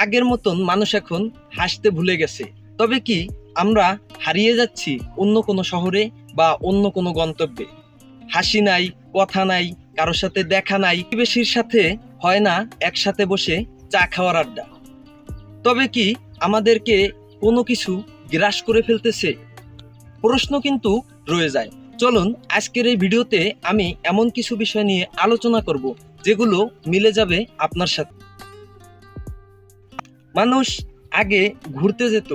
আগের মতন মানুষ এখন হাসতে ভুলে গেছে। তবে কি আমরা হারিয়ে যাচ্ছি অন্য কোনো শহরে বা অন্য কোনো গন্তব্যে? হাসি নাই, কথা নাই, কারোর সাথে দেখা নাই, প্রতিবেশীর সাথে হয় না একসাথে বসে চা খাওয়ার আড্ডা। তবে কি আমাদেরকে কোনো কিছু গ্রাস করে ফেলতেছে? প্রশ্ন কিন্তু রয়ে যায়। চলুন আজকের এই ভিডিওতে আমি এমন কিছু বিষয় নিয়ে আলোচনা করব যেগুলো মিলে যাবে আপনার সাথে। মানুষ আগে ঘুরতে যেত,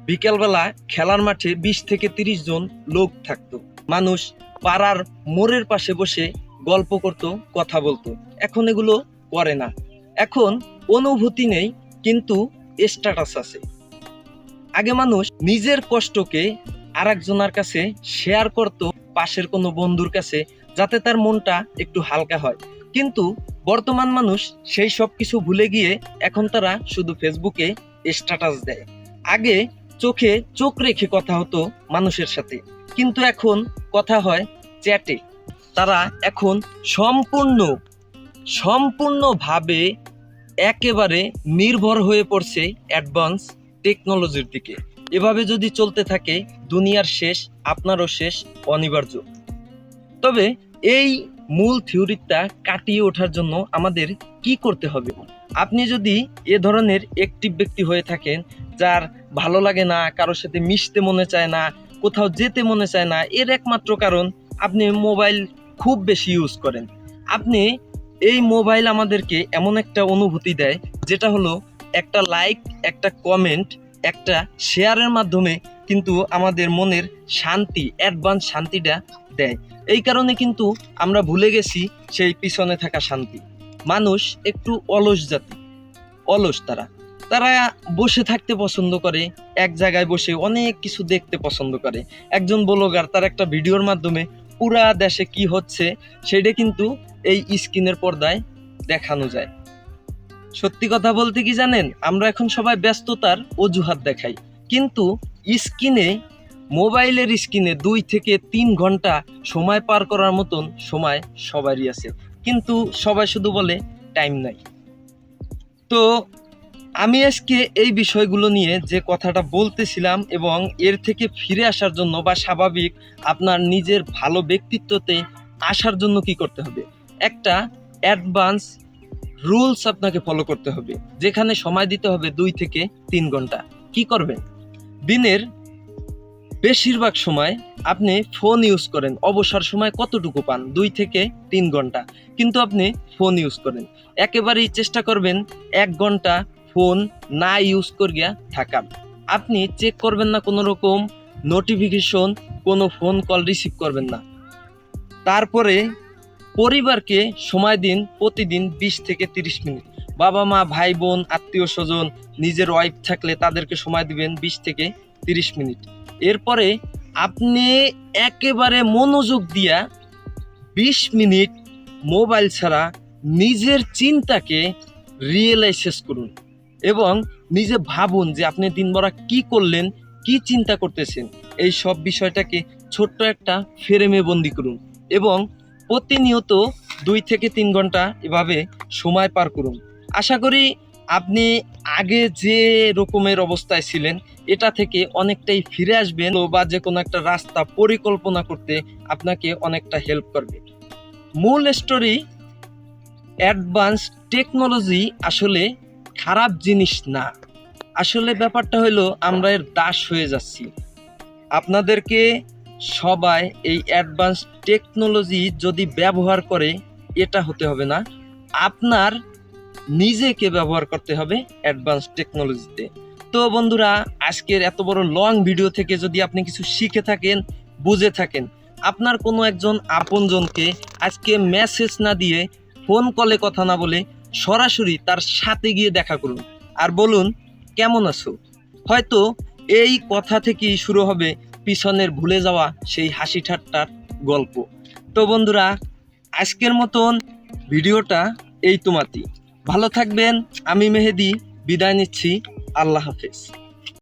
বিকেলবেলা খেলার মাঠে 20 থেকে 30 জন লোক থাকতো। মানুষ পাড়ার মোড়ের পাশে বসে গল্প করত, কথা বলতো। এখন এগুলো করে না। এখন অনুভূতি নেই, কিন্তু স্ট্যাটাস আছে। আগে মানুষ নিজের কষ্টকে আরেকজনের কাছে শেয়ার করত, পাশের কোনো বন্ধুর কাছে, যাতে তার মনটা একটু হালকা হয়। কিন্তু বর্তমান মানুষ সেই সব কিছু ভুলে গিয়ে এখন তারা শুধু ফেসবুকে স্ট্যাটাস দেয়। আগে চোখে চোখ রেখে কথা হতো মানুষের সাথে, কিন্তু এখন কথা হয় চ্যাটে। তারা এখন সম্পূর্ণভাবে একেবারে নির্ভর হয়ে পড়ছে অ্যাডভান্স টেকনোলজির দিকে। এভাবে যদি চলতে থাকে দুনিয়ার শেষ, আপনারও শেষ অনিবার্য। তবে এই মূল থিওরিটা কাটিয়ে ওঠার জন্য আমাদের কি করতে হবে? আপনি যদি এ ধরনের অ্যাক্টিভ ব্যক্তি হয়ে থাকেন, যার ভালো লাগে না, কারোর সাথে মিশতে মনে চায় না, কোথাও যেতে মনে চায় না, এর একমাত্র কারণ আপনি মোবাইল খুব বেশি ইউজ করেন। আপনি এই মোবাইল আমাদেরকে এমন একটা অনুভূতি দেয়, যেটা হলো একটা লাইক, একটা কমেন্ট, একটা শেয়ারের মাধ্যমে কিন্তু আমাদের মনের শান্তি, অ্যাডভান্স শান্তিটা দেয়। এই কারণে কিন্তু আমরা ভুলে গেছি সেই পিছনে থাকা শান্তি। মানুষ একটু অলস জাতি, অলস। তারা বসে থাকতে পছন্দ করে, এক জায়গায় বসে অনেক কিছু দেখতে পছন্দ করে। একজন ব্লগার তার একটা ভিডিওর মাধ্যমে পুরা দেশে কি হচ্ছে সেটা কিন্তু এই স্ক্রিনের পর্দায় দেখানো যায়। সত্যি কথা বলতে কি জানেন, আমরা এখন সবাই ব্যস্ততার অজুহাত দেখাই, কিন্তু স্ক্রিনে, মোবাইলের স্ক্রিনে 2 থেকে 3 ঘন্টা সময় পার করার মতন সময় সবারই আছে, কিন্তু সবাই শুধু বলে টাইম নাই। তো আমি আজকে এই বিষয়গুলো নিয়ে যে কথাটা বলতেছিলাম, এবং এর থেকে ফিরে আসার জন্য বা স্বাভাবিক আপনার নিজের ভালো ব্যক্তিত্বতে আসার জন্য কি করতে হবে, একটা অ্যাডভান্স রুলস আপনাকে ফলো করতে হবে, যেখানে সময় দিতে হবে 2 থেকে 3 ঘন্টা। কি করবেন? দিনের বেশিরভাগ সময় আপনি ফোন ইউজ করেন, অবসর সময় কতটুকু পান? 2 থেকে 3 ঘন্টা, কিন্তু আপনি ফোন ইউজ করেন। একেবারেই চেষ্টা করবেন 1 ঘন্টা ফোন না ইউজ করিয়া থাকার। আপনি চেক করবেন না কোনো রকম নোটিফিকেশন, কোনো ফোন কল রিসিভ করবেন না। তারপরে পরিবারকে সময় দিন, প্রতিদিন 20 থেকে 30 মিনিট। বাবা মা, ভাই বোন, আত্মীয় স্বজন, নিজের ওয়াইফ থাকলে তাদেরকে সময় দিবেন 20 থেকে 30 মিনিট। এরপরে আপনি একেবারে মনোযোগ দিয়া 20 মিনিট মোবাইল ছাড়া নিজের চিন্তাকে রিয়েলাইসিস করুন, এবং নিজে ভাবুন যে আপনি দিনভরা কি করলেন, কি চিন্তা করতেছেন। এই সব বিষয়টাকে ছোট্ট একটা ফ্রেমে বন্দি করুন, এবং প্রতিনিয়ত 2 থেকে 3 ঘন্টা এভাবে সময় পার করুন। আশা করি আপনি আগে যে রকমের অবস্থায় ছিলেন এটা থেকে অনেকটাই ফিরে আসবেন, বা যে কোনো একটা রাস্তা পরিকল্পনা করতে আপনাকে অনেকটা হেল্প করবে। মূল স্টোরি, অ্যাডভান্স টেকনোলজি আসলে খারাপ জিনিস না। আসলে ব্যাপারটা হলো আমরা এর দাস হয়ে যাচ্ছি। আপনাদেরকে সবাই এই অ্যাডভান্স টেকনোলজি যদি ব্যবহার করে, এটা হতে হবে না, আপনার নিজেকে ব্যবহার করতে হবে অ্যাডভান্স টেকনোলজিতে। তো বন্ধুরা, আজকের এত বড় লং ভিডিও থেকে যদি আপনি কিছু শিখে থাকেন, বুঝে থাকেন, আপনার কোনো একজন আপনজনকে আজকে মেসেজ না দিয়ে, ফোন কলে কথা না বলে সরাসরি তার সাথে গিয়ে দেখা করুন, আর বলুন কেমন আছো। হয়তো এই কথা থেকেই শুরু হবে পিছনের ভুলে যাওয়া সেই হাসি ঠাট্টার গল্প। তো বন্ধুরা, আজকের মতন ভিডিওটা এই তোমাতি। ভালো থাকবেন। আমি মেহেদি বিদায় নিচ্ছি। আল্লাহ হাফেজ।